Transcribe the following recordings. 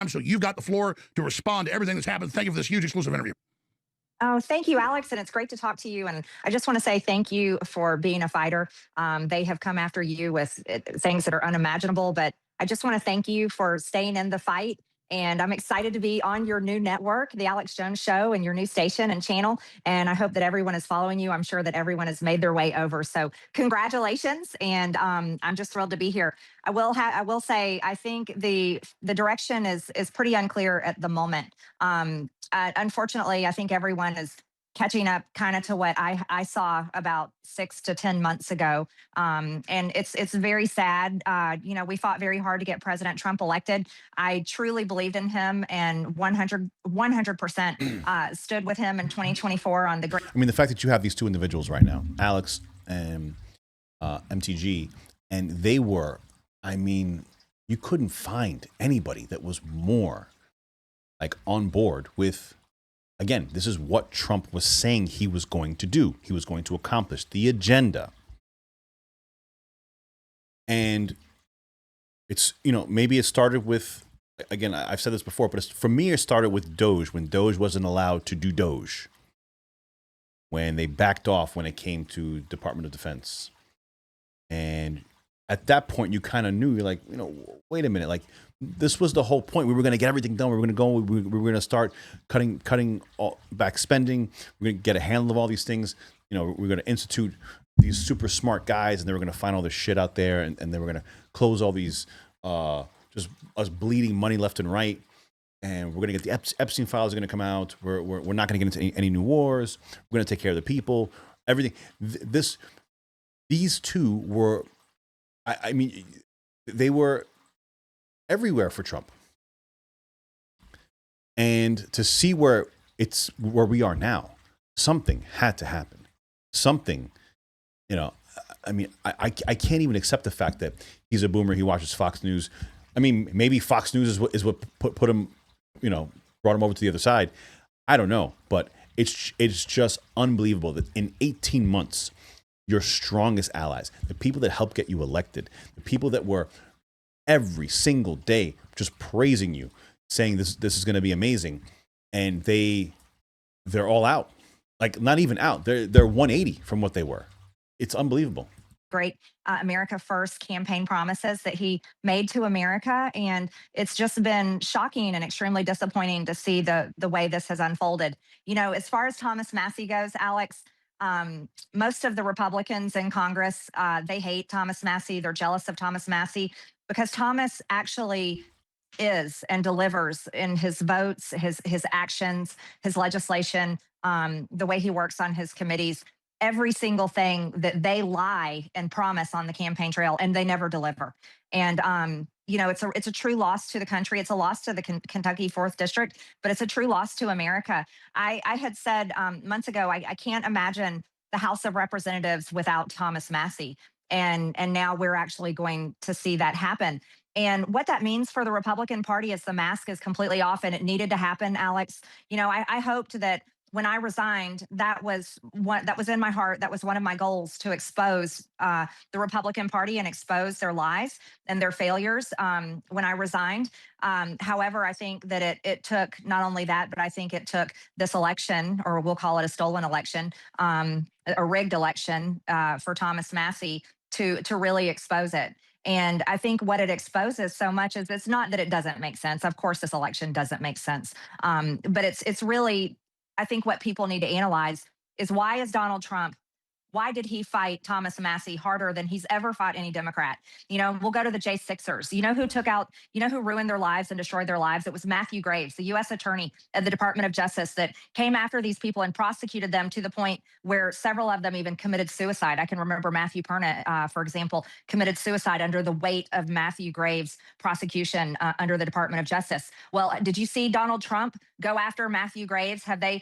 So you've got the floor to respond to everything that's happened. Thank you for this huge exclusive interview. Oh, thank you, Alex. And it's great to talk to you. And I just want to say thank you for being a fighter. They have come after you with things that are unimaginable, but I just want to thank you for staying in the fight. And I'm excited to be on your new network, the Alex Jones Show, and your new station and channel. And I hope that everyone is following you. I'm sure that everyone has made their way over. So congratulations, and I'm just thrilled to be here. I will say I think the direction is pretty unclear at the moment. Unfortunately, I think everyone is catching up kind of to what I saw about 6 to 10 months ago. And it's very sad. We fought very hard to get President Trump elected. I truly believed in him and 100% stood with him in 2024 on the great. I mean, the fact that you have these two individuals right now, Alex and MTG, and they were, I mean, you couldn't find anybody that was more like on board with, again, this is what Trump was saying he was going to do. He was going to accomplish the agenda. And it's, maybe it started with, again, I've said this before, but for me, it started with Doge, when Doge wasn't allowed to do Doge, when they backed off when it came to Department of Defense. And at that point, you kind of knew, you're like, wait a minute, like, this was the whole point. We were going to get everything done. We were going to go. We were going to start cutting back spending. We're going to get a handle of all these things. We're going to institute these super smart guys, and they were going to find all this shit out there, and they were going to close all these just us bleeding money left and right. And we're going to get the Epstein files are going to come out. We're not going to get into any new wars. We're going to take care of the people. Everything. These two were, I mean, they were everywhere for Trump. And to see where we are now, something had to happen. Something, I mean, I can't even accept the fact that he's a boomer. He watches Fox News. I mean, maybe Fox News is what put him, brought him over to the other side. I don't know, but it's just unbelievable that in 18 months, your strongest allies, the people that helped get you elected, the people that were every single day just praising you, saying this is going to be amazing, and they're all out. Like, not even out. They're 180 from what they were. It's unbelievable. Great America First campaign promises that he made to America. And it's just been shocking and extremely disappointing to see the way this has unfolded. As far as Thomas Massey goes, Alex, most of the Republicans in Congress, they hate Thomas Massey. They're jealous of Thomas Massey because Thomas actually is and delivers in his votes, his actions, his legislation, the way he works on his committees, every single thing that they lie and promise on the campaign trail, and they never deliver. And it's a true loss to the country. It's a loss to the Kentucky 4th District, but it's a true loss to America. I had said months ago, I can't imagine the House of Representatives without Thomas Massey. And now we're actually going to see that happen. And what that means for the Republican Party is the mask is completely off, and it needed to happen, Alex. I hoped that when I resigned, that was in my heart. That was one of my goals, to expose the Republican Party and expose their lies and their failures when I resigned. However, I think that it took not only that, but I think it took this election, or we'll call it a stolen election, a rigged election for Thomas Massey to really expose it. And I think what it exposes so much is, it's not that it doesn't make sense. Of course, this election doesn't make sense. But it's really, I think what people need to analyze is, why did he fight Thomas Massey harder than he's ever fought any Democrat? We'll go to the J6ers. Who ruined their lives and destroyed their lives? It was Matthew Graves, the U.S. attorney at the Department of Justice, that came after these people and prosecuted them to the point where several of them even committed suicide. I can remember Matthew Perna, for example, committed suicide under the weight of Matthew Graves' prosecution under the Department of Justice. Well, did you see Donald Trump go after Matthew Graves? Have they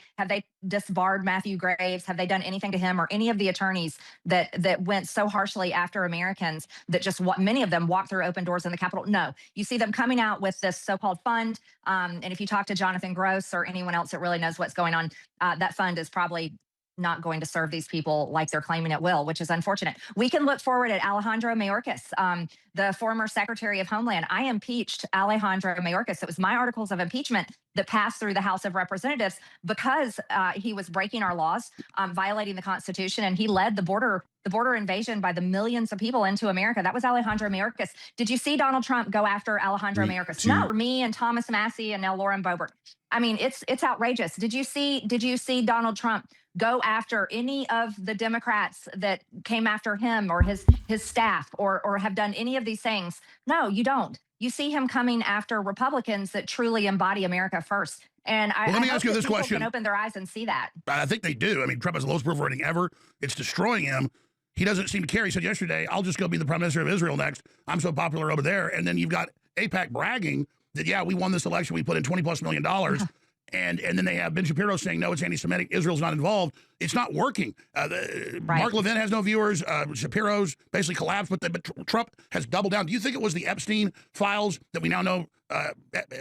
disbarred Matthew Graves? Have they done anything to him or any of the attorneys that went so harshly after Americans, that just many of them walked through open doors in the Capitol? No, you see them coming out with this so-called fund. And if you talk to Jonathan Gross or anyone else that really knows what's going on, that fund is probably not going to serve these people like they're claiming it will, which is unfortunate. We can look forward at Alejandro Mayorkas, the former Secretary of Homeland. I impeached Alejandro Mayorkas. It was my articles of impeachment that passed through the House of Representatives because he was breaking our laws, violating the Constitution, and he led the border invasion by the millions of people into America. That was Alejandro Mayorkas. Did you see Donald Trump go after Alejandro Mayorkas? No, me and Thomas Massey and now Lauren Boebert. I mean, it's outrageous. Did you see Donald Trump go after any of the Democrats that came after him or his staff or have done any of these things? No, you don't. You see him coming after Republicans that truly embody America first. And let me ask you this people question. Can open their eyes and see that. I think they do. I mean, Trump has the lowest approval rating ever. It's destroying him. He doesn't seem to care. He said yesterday, I'll just go be the prime minister of Israel next. I'm so popular over there. And then you've got AIPAC bragging that, yeah, we won this election. We put in $20+ million. And then they have Ben Shapiro saying, no, it's anti-Semitic. Israel's not involved. It's not working. Mark Levin has no viewers. Shapiro's basically collapsed, but Trump has doubled down. Do you think it was the Epstein files that we now know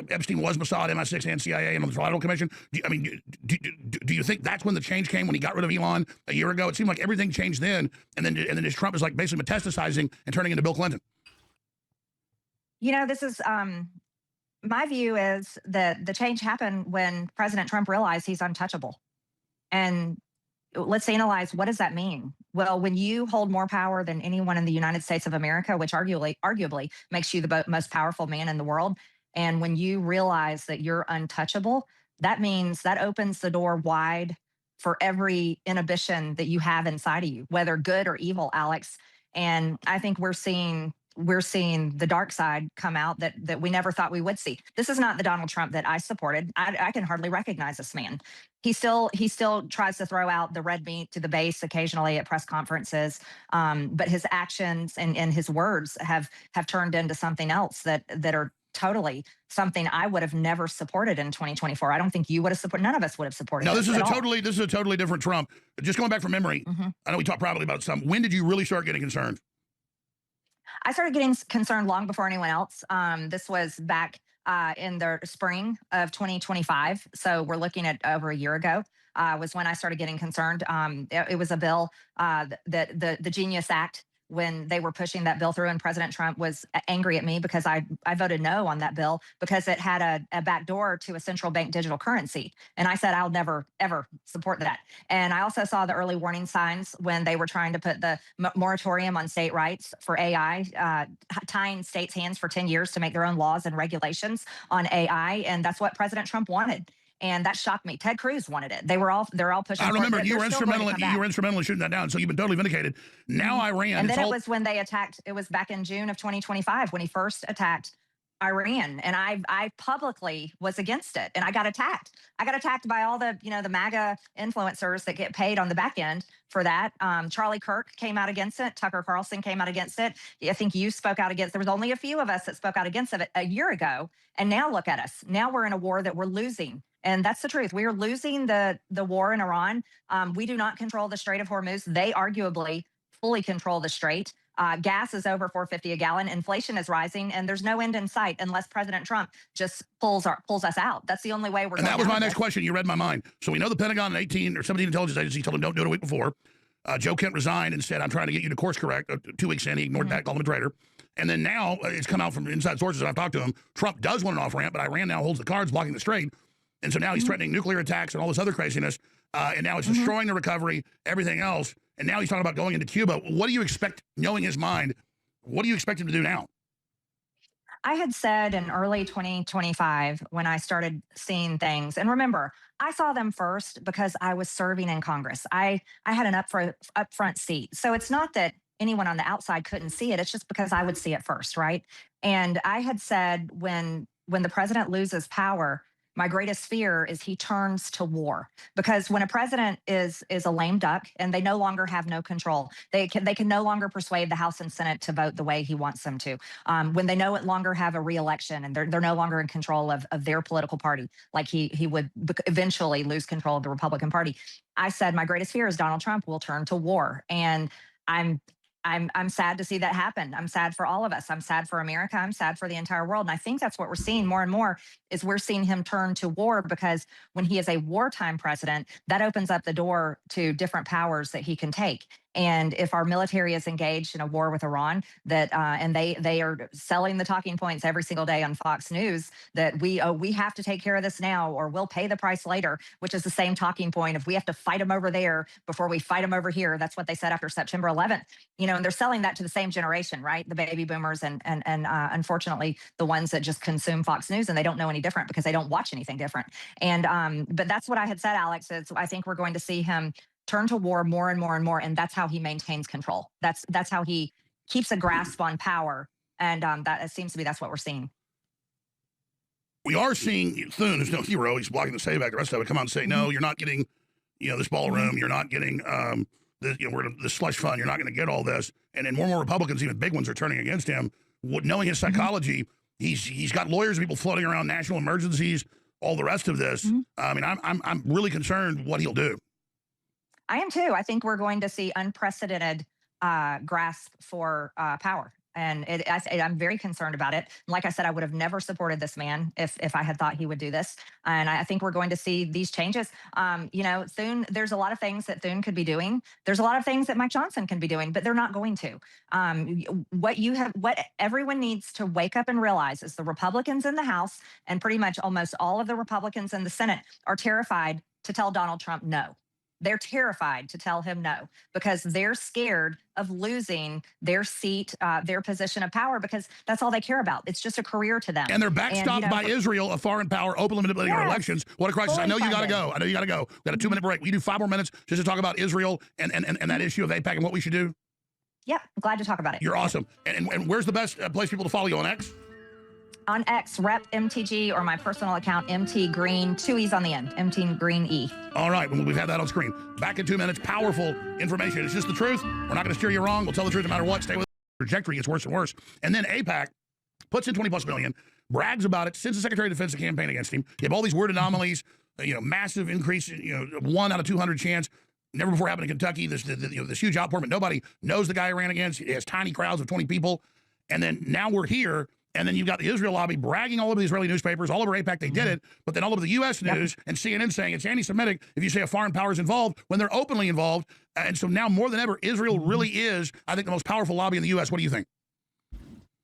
Epstein was Mossad, MI6, and CIA, and on the Trial Commission? Do you think that's when the change came, when he got rid of Elon a year ago? It seemed like everything changed then, and then as Trump is like basically metastasizing and turning into Bill Clinton. You know, this is my view is that the change happened when President Trump realized he's untouchable. And let's analyze, what does that mean? Well, when you hold more power than anyone in the United States of America, which arguably makes you the most powerful man in the world, and when you realize that you're untouchable, that means that opens the door wide for every inhibition that you have inside of you, whether good or evil, Alex. And I think we're seeing the dark side come out that we never thought we would see. This is not the Donald Trump that I supported. I can hardly recognize this man. He still tries to throw out the red meat to the base occasionally at press conferences, but his actions and his words have turned into something else that are totally something I would have never supported in 2024. I don't think you would have supported. None of us would have supported. No, this is a totally different Trump. Just going back from memory, I know we talked privately about some. When did you really start getting concerned? I started getting concerned long before anyone else. This was back in the spring of 2025. So we're looking at over a year ago was when I started getting concerned. It was a bill that the Genius Act, when they were pushing that bill through, and President Trump was angry at me because I voted no on that bill because it had a backdoor to a central bank digital currency. And I said, I'll never, ever support that. And I also saw the early warning signs when they were trying to put the moratorium on state rights for AI, tying states' hands for 10 years to make their own laws and regulations on AI. And that's what President Trump wanted. And that shocked me. Ted Cruz wanted it. They're all pushing. I remember you were instrumental in shooting that down. So you've been totally vindicated. Now Iran. And then it was when they attacked. It was back in June of 2025 when he first attacked Iran, and I publicly was against it, and I got attacked. I got attacked by all the the MAGA influencers that get paid on the back end for that. Charlie Kirk came out against it. Tucker Carlson came out against it. I think you spoke out against. There was only a few of us that spoke out against it a year ago, and now look at us. Now we're in a war that we're losing. And that's the truth. We are losing the war in Iran. We do not control the Strait of Hormuz. They arguably fully control the strait. Gas is over $4.50 a gallon. Inflation is rising, and there's no end in sight unless President Trump just pulls us out. That's the only way we're. And that was my next question. You read my mind. So we know the Pentagon and 18 or 17 intelligence agencies told him don't do it a week before. Joe Kent resigned and said, "I'm trying to get you to course correct." 2 weeks in, he ignored that, called him a traitor. And then now it's come out from inside sources, and I've talked to him. Trump does want an off ramp, but Iran now holds the cards, blocking the strait. And so now he's threatening nuclear attacks and all this other craziness. And now it's destroying the recovery, everything else. And now he's talking about going into Cuba. What do you expect, knowing his mind, what do you expect him to do now? I had said in early 2025 when I started seeing things, and remember, I saw them first because I was serving in Congress. I had an upfront seat. So it's not that anyone on the outside couldn't see it. It's just because I would see it first, right? And I had said when the president loses power, my greatest fear is he turns to war, because when a president is a lame duck and they no longer have no control, they can no longer persuade the House and Senate to vote the way he wants them to. When they no longer have a reelection and they're no longer in control of their political party, like he would eventually lose control of the Republican Party. I said my greatest fear is Donald Trump will turn to war, and I'm sad to see that happen. I'm sad for all of us. I'm sad for America. I'm sad for the entire world. And I think that's what we're seeing more and more is we're seeing him turn to war, because when he is a wartime president, that opens up the door to different powers that he can take. And if our military is engaged in a war with Iran, that and they are selling the talking points every single day on Fox News that we have to take care of this now, or we'll pay the price later, which is the same talking point. If we have to fight them over there before we fight them over here, that's what they said after September 11th. You know, and they're selling that to the same generation, right? The baby boomers and unfortunately the ones that just consume Fox News, and they don't know any different because they don't watch anything different. And but that's what I had said, Alex. Is I think we're going to see him turn to war more and more and more, and that's how he maintains control. That's how he keeps a grasp on power, and that seems to be that's what we're seeing. We are seeing Thune, who's no hero. He's blocking the save back. The rest of it come out and say, no, you're not getting, this ballroom. You're not getting the slush fund. You're not going to get all this. And then more and more Republicans, even big ones, are turning against him. Knowing his psychology, he's got lawyers, people floating around national emergencies, all the rest of this. I mean, I'm really concerned what he'll do. I am too. I think we're going to see unprecedented grasp for power. And I'm very concerned about it. Like I said, I would have never supported this man if I had thought he would do this. And I think we're going to see these changes. Thune, there's a lot of things that Thune could be doing. There's a lot of things that Mike Johnson can be doing, but they're not going to. What everyone needs to wake up and realize is the Republicans in the House and pretty much almost all of the Republicans in the Senate are terrified to tell Donald Trump no. They're terrified to tell him no because they're scared of losing their seat, their position of power, because that's all they care about. It's just a career to them. And they're backstopped by Israel, a foreign power, openly manipulating our elections. What a crisis. I know you got to go. We got a 2-minute break. We do 5 more minutes just to talk about Israel and that issue of AIPAC and what we should do. Yeah, glad to talk about it. You're awesome. And where's the best place people to follow you on X? On X, Rep MTG, or my personal account, MT Green, 2 E's on the end, MT Green E. All right, well, we've had that on screen. Back in 2 minutes, powerful information. It's just the truth. We're not going to steer you wrong. We'll tell the truth no matter what. Stay with the trajectory. Gets worse and worse. And then AIPAC puts in 20+ million, brags about it, sends the Secretary of Defense a campaign against him. You have all these weird anomalies, massive increase, 1 out of 200 chance. Never before happened in Kentucky. This huge outpour, but nobody knows the guy he ran against. He has tiny crowds of 20 people. And then now we're here. And then you've got the Israel lobby bragging all over the Israeli newspapers, all over AIPAC, they did it, but then all over the U.S. news and CNN saying it's anti-Semitic if you say a foreign power is involved when they're openly involved. And so now more than ever, Israel really is, I think, the most powerful lobby in the U.S. What do you think?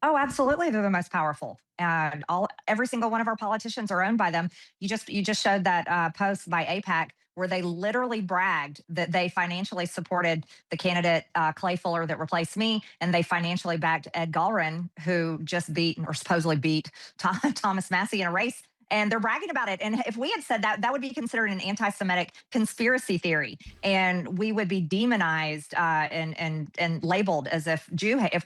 Oh, absolutely. They're the most powerful. And every single one of our politicians are owned by them. You just showed that post by AIPAC where they literally bragged that they financially supported the candidate Clay Fuller that replaced me, and they financially backed Ed Galrin, who just beat or supposedly beat Thomas Massey in a race. And they're bragging about it. And if we had said that, that would be considered an anti-Semitic conspiracy theory, and we would be demonized and labeled as if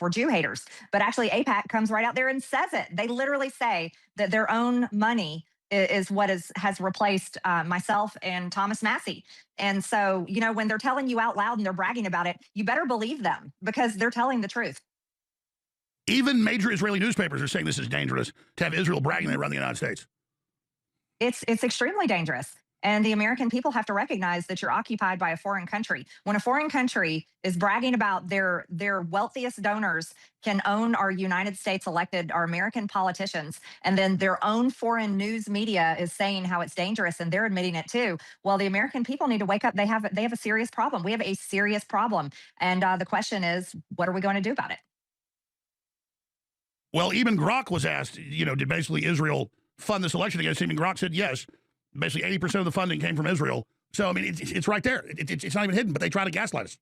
we're Jew haters. But actually, AIPAC comes right out there and says it. They literally say that their own money is what has replaced myself and Thomas Massey. And so, when they're telling you out loud and they're bragging about it, you better believe them because they're telling the truth. Even major Israeli newspapers are saying this is dangerous to have Israel bragging around the United States. It's extremely dangerous. And the American people have to recognize that you're occupied by a foreign country. When a foreign country is bragging about their wealthiest donors can own our United States elected, our American politicians, and then their own foreign news media is saying how it's dangerous and they're admitting it too. Well, the American people need to wake up. They have a serious problem. We have a serious problem. And the question is, what are we going to do about it? Well, even Grok was asked, did basically Israel fund this election against him? And Grok said yes. Basically, 80% of the funding came from Israel. So, I mean, it's right there. It's not even hidden, but they try to gaslight us.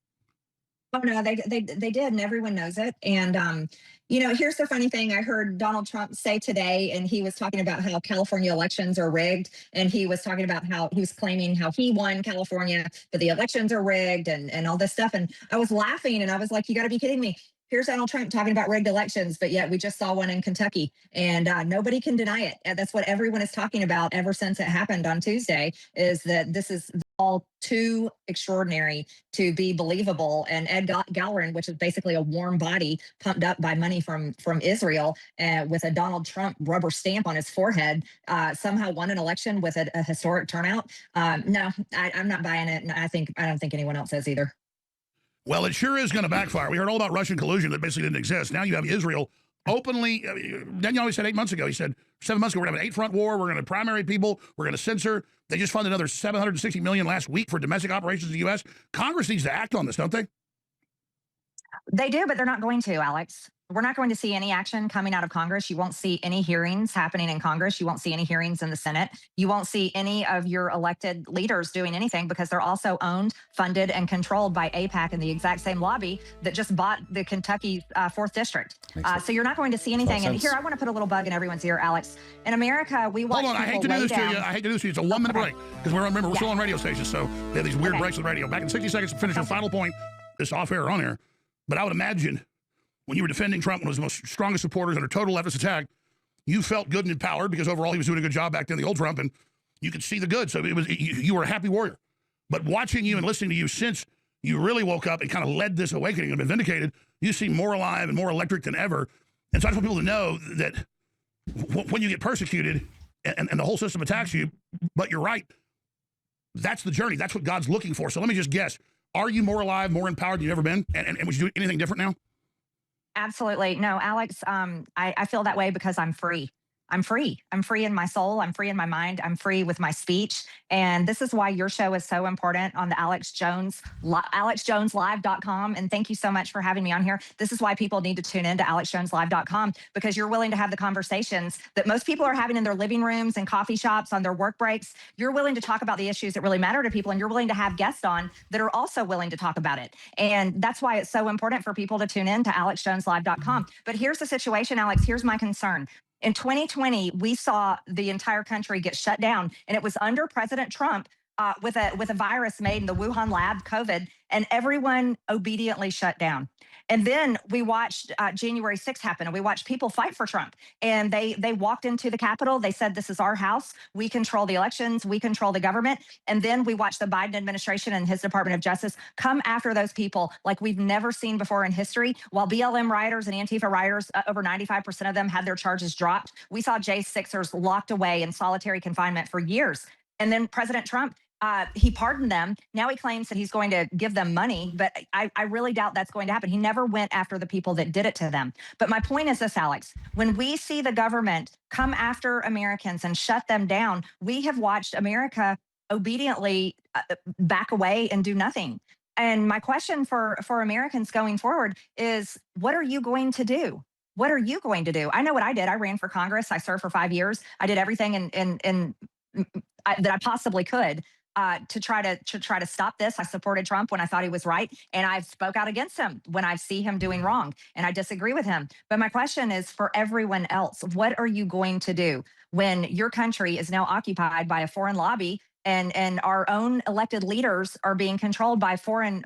Oh, no, they did, and everyone knows it. And, here's the funny thing. I heard Donald Trump say today, and he was talking about how California elections are rigged. And he was talking about how he was claiming how he won California, but the elections are rigged and all this stuff. And I was laughing, and I was like, you got to be kidding me. Here's Donald Trump talking about rigged elections, but yet we just saw one in Kentucky, and nobody can deny it. And that's what everyone is talking about ever since it happened on Tuesday, is that this is all too extraordinary to be believable. And Ed Galrin, which is basically a warm body pumped up by money from Israel with a Donald Trump rubber stamp on his forehead, somehow won an election with a historic turnout. No, I'm not buying it. And I don't think anyone else is either. Well, it sure is going to backfire. We heard all about Russian collusion that basically didn't exist. Now you have Israel openly. Daniel always said 8 months ago. He said 7 months ago we're going to have an 8-front war. We're going to primary people. We're going to censor. They just funded another $760 million last week for domestic operations in the U.S. Congress needs to act on this, don't they? They do, but they're not going to, Alex. We're not going to see any action coming out of Congress. You won't see any hearings happening in Congress. You won't see any hearings in the Senate. You won't see any of your elected leaders doing anything because they're also owned, funded, and controlled by AIPAC and the exact same lobby that just bought the Kentucky 4th District. So you're not going to see anything. And here, I want to put a little bug in everyone's ear, Alex. In America, we watch Hold on, I hate to do this to you. I hate to do this to you. It's a 1-minute break because remember, we're still on radio stations, so they have these weird breaks with radio. Back in 60 seconds to finish your final point. This off air or on air. But I would imagine when you were defending Trump, one of his most strongest supporters under total leftist attack, you felt good and empowered because overall he was doing a good job back then, the old Trump, and you could see the good. So it was you were a happy warrior. But watching you and listening to you since you really woke up and kind of led this awakening and been vindicated, you seem more alive and more electric than ever. And so I just want people to know that when you get persecuted and the whole system attacks you, but you're right, that's the journey. That's what God's looking for. So let me just guess. Are you more alive, more empowered than you've ever been? And would you do anything different now? Absolutely. No, Alex, I feel that way because I'm free. I'm free. I'm free in my soul. I'm free in my mind. I'm free with my speech. And this is why your show is so important on the AlexJonesLive.com. And thank you so much for having me on here. This is why people need to tune in to AlexJonesLive.com because you're willing to have the conversations that most people are having in their living rooms and coffee shops on their work breaks. You're willing to talk about the issues that really matter to people. And you're willing to have guests on that are also willing to talk about it. And that's why it's so important for people to tune in to AlexJonesLive.com. But here's the situation, Alex. Here's my concern. In 2020, we saw the entire country get shut down, and it was under President Trump with a virus made in the Wuhan lab, COVID, and everyone obediently shut down. And then we watched January 6th happen, and we watched people fight for Trump. And they walked into the Capitol. They said, "This is our house. We control the elections. We control the government." And then we watched the Biden administration and his Department of Justice come after those people like we've never seen before in history. While BLM rioters and Antifa rioters, over 95% of them had their charges dropped. We saw J6ers locked away in solitary confinement for years. And then President Trump, he pardoned them. Now he claims that he's going to give them money, but I really doubt that's going to happen. He never went after the people that did it to them. But my point is this, Alex, when we see the government come after Americans and shut them down, we have watched America obediently back away and do nothing. And my question for Americans going forward is, what are you going to do? What are you going to do? I know what I did. I ran for Congress. I served for 5 years. I did everything that I possibly could to try to stop this. I supported Trump when I thought he was right, and I spoke out against him when I see him doing wrong, and I disagree with him. But my question is for everyone else: what are you going to do when your country is now occupied by a foreign lobby? And our own elected leaders are being controlled by a foreign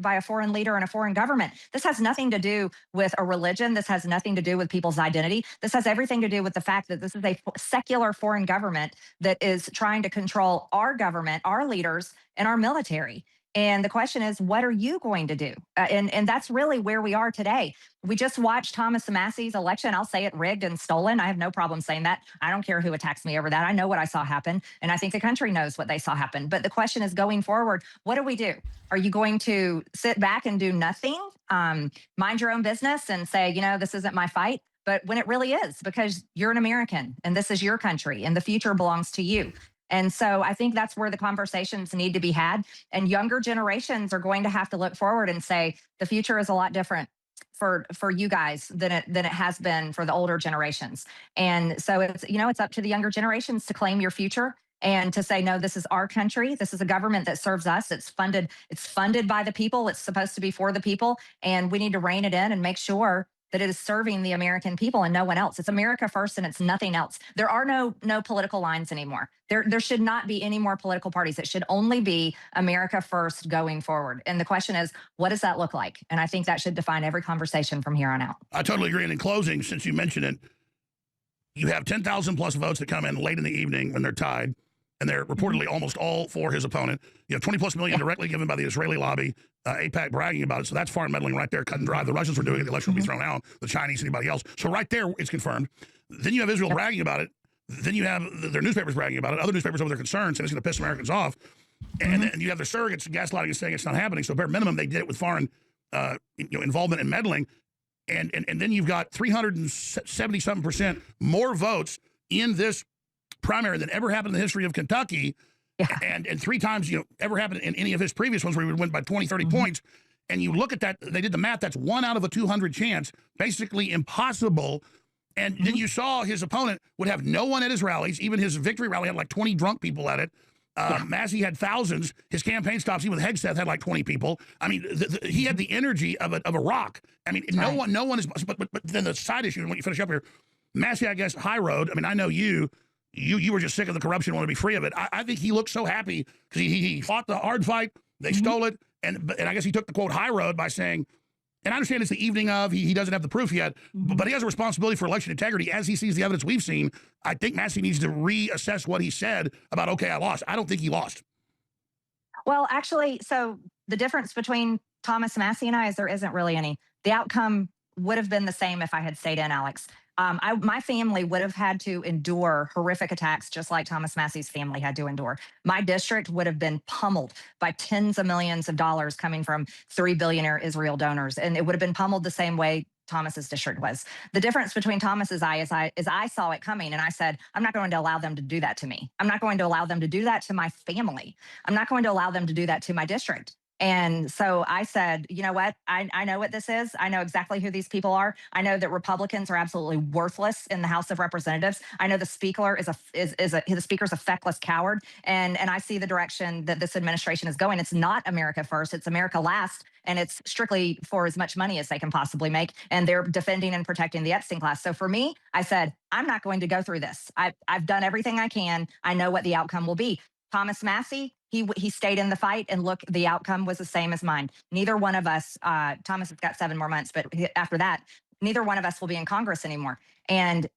leader and a foreign government. This has nothing to do with a religion. This has nothing to do with people's identity. This has everything to do with the fact that this is a secular foreign government that is trying to control our government, our leaders, and our military. And the question is, what are you going to do? And that's really where we are today. We just watched Thomas Massey's election. I'll say it, rigged and stolen. I have no problem saying that. I don't care who attacks me over that. I know what I saw happen. And I think the country knows what they saw happen. But the question is, going forward, what do we do? Are you going to sit back and do nothing, mind your own business and say, this isn't my fight? But when it really is, because you're an American and this is your country and the future belongs to you. And so I think that's where the conversations need to be had. And younger generations are going to have to look forward and say, the future is a lot different for you guys than it has been for the older generations. And so it's up to the younger generations to claim your future and to say, no, this is our country. This is a government that serves us. It's funded by the people. It's supposed to be for the people. And we need to rein it in and make sure that it is serving the American people and no one else. It's America first and it's nothing else. There are no political lines anymore. There should not be any more political parties. It should only be America first going forward. And the question is, what does that look like? And I think that should define every conversation from here on out. I totally agree. And in closing, since you mentioned it, you have 10,000 plus votes that come in late in the evening when they're tied, and they're reportedly almost all for his opponent. You have 20 plus million directly given by the Israeli lobby, AIPAC bragging about it. So that's foreign meddling right there, cut and dry. The Russians were doing it. The election will be thrown out. The Chinese, anybody else. So right there, it's confirmed. Then you have Israel bragging about it. Then you have their newspapers bragging about it. Other newspapers over their concerns, and it's going to piss Americans off. And then you have their surrogates gaslighting and saying it's not happening. So bare minimum, they did it with foreign involvement and meddling. And then you've got 377% more votes in this primary than ever happened in the history of Kentucky. Yeah. And 3 times, ever happened in any of his previous ones where he would win by 20, 30 points. And you look at that, they did the math, that's 1 out of a 200 chance, basically impossible. And then you saw his opponent would have no one at his rallies. Even his victory rally had like 20 drunk people at it. Massey had thousands. His campaign stops, even with Hegseth, had like 20 people. I mean, he had the energy of a rock. I mean, no one is, but then the side issue, and when you finish up here, Massey, I guess, high road. I mean, I know you were just sick of the corruption, want to be free of it. I think he looked so happy because he fought the hard fight. They stole it. And I guess he took the quote high road by saying, and I understand it's the evening of, he doesn't have the proof yet, but he has a responsibility for election integrity as he sees the evidence we've seen. I think Massey needs to reassess what he said about, okay, I lost. I don't think he lost. Well, actually, so the difference between Thomas Massey and I is there isn't really any. The outcome would have been the same if I had stayed in, Alex. My family would have had to endure horrific attacks just like Thomas Massey's family had to endure. My district would have been pummeled by tens of millions of dollars coming from 3 billionaire Israel donors. And it would have been pummeled the same way Thomas's district was. The difference between Thomas's is I saw it coming and I said, I'm not going to allow them to do that to me. I'm not going to allow them to do that to my family. I'm not going to allow them to do that to my district. And so I said, you know what? I know what this is. I know exactly who these people are. I know that Republicans are absolutely worthless in the House of Representatives. I know the speaker the speaker's a feckless coward. And I see the direction that this administration is going. It's not America first. It's America last. And it's strictly for as much money as they can possibly make. And they're defending and protecting the Epstein class. So for me, I said, I'm not going to go through this. I've done everything I can. I know what the outcome will be. Thomas Massey, he stayed in the fight, and look, the outcome was the same as mine. Neither one of us, Thomas has got 7 more months, but after that, neither one of us will be in Congress anymore. And,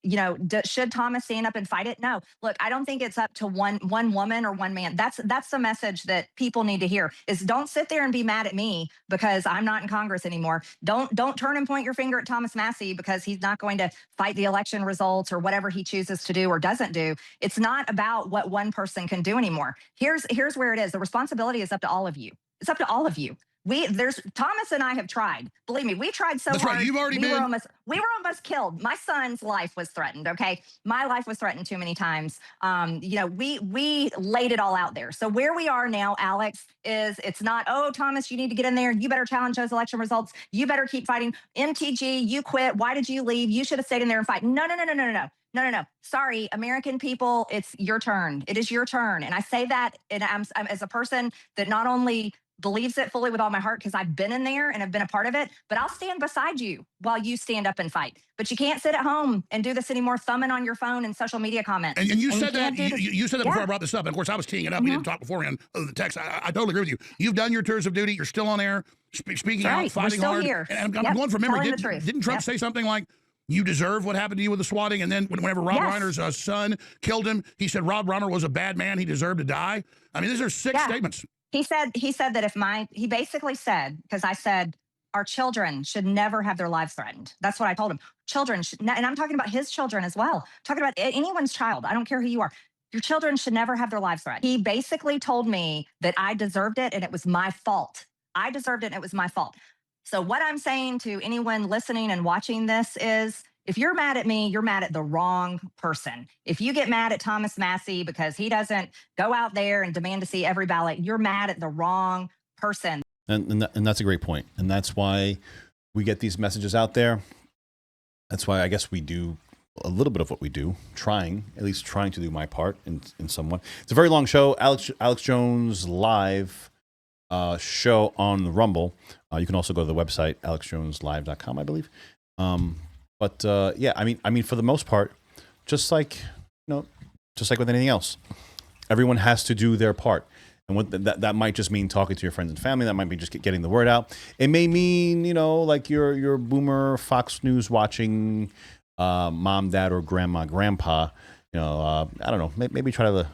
should Thomas stand up and fight it? No. Look, I don't think it's up to one woman or one man. That's the message that people need to hear is don't sit there and be mad at me because I'm not in Congress anymore. Don't turn and point your finger at Thomas Massey because he's not going to fight the election results or whatever he chooses to do or doesn't do. It's not about what one person can do anymore. Here's where it is. The responsibility is up to all of you. It's up to all of you. Thomas and I have tried. Believe me, we tried so That's hard. Right. You've already we were almost killed. My son's life was threatened. Okay, my life was threatened too many times. We laid it all out there. So where we are now, Alex, is it's not, oh, Thomas, you need to get in there. You better challenge those election results. You better keep fighting. MTG, you quit. Why did you leave? You should have stayed in there and fight. No. Sorry, American people, it's your turn. It is your turn. And I say that, and I'm as a person that not only believes it fully with all my heart because I've been in there and have been a part of it, but I'll stand beside you while you stand up and fight. But you can't sit at home and do this anymore, thumbing on your phone and social media comments. And you said that you said that before I brought this up. And of course, I was teeing it up. We didn't talk beforehand of the text. I totally agree with you. You've done your tours of duty. You're still on air, speaking out, fighting hard. Here. And I'm going from memory. Didn't Trump say something like, you deserve what happened to you with the swatting? And then whenever Rob Reiner's son killed him, he said Rob Reiner was a bad man. He deserved to die. I mean, these are sick statements. He said that he basically said, because I said, our children should never have their lives threatened. That's what I told him. Children should, and I'm talking about his children as well. I'm talking about anyone's child. I don't care who you are. Your children should never have their lives threatened. He basically told me that I deserved it and it was my fault. I deserved it and it was my fault. So what I'm saying to anyone listening and watching this is, if you're mad at me, you're mad at the wrong person. If you get mad at Thomas Massey because he doesn't go out there and demand to see every ballot, you're mad at the wrong person. And that's a great point. And that's why we get these messages out there. That's why I guess we do a little bit of what we do, at least trying to do my part in somewhat. It's a very long show. Alex Jones live show on the Rumble. You can also go to the website, alexjoneslive.com, I believe. But I mean, for the most part, just like with anything else, everyone has to do their part. And what that might just mean talking to your friends and family. That might be just getting the word out. It may mean, like your boomer Fox News watching mom, dad, or grandma, grandpa. I don't know. Maybe try to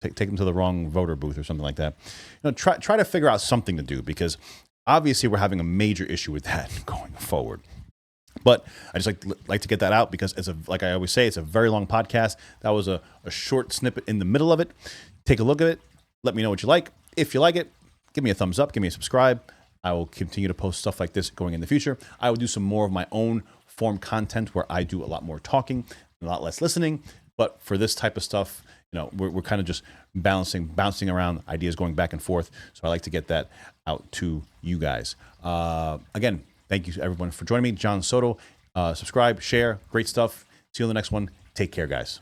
take them to the wrong voter booth or something like that. Try to figure out something to do, because obviously we're having a major issue with that going forward. But I just like to get that out, because like I always say, it's a very long podcast. That was a short snippet in the middle of it. Take a look at it. Let me know what you like. If you like it, give me a thumbs up. Give me a subscribe. I will continue to post stuff like this going in the future. I will do some more of my own form content where I do a lot more talking, a lot less listening. But for this type of stuff, you know, we're kind of just bouncing around, ideas going back and forth. So I like to get that out to you guys. Again, thank you everyone for joining me. John Soto, subscribe, share, great stuff. See you on the next one. Take care, guys.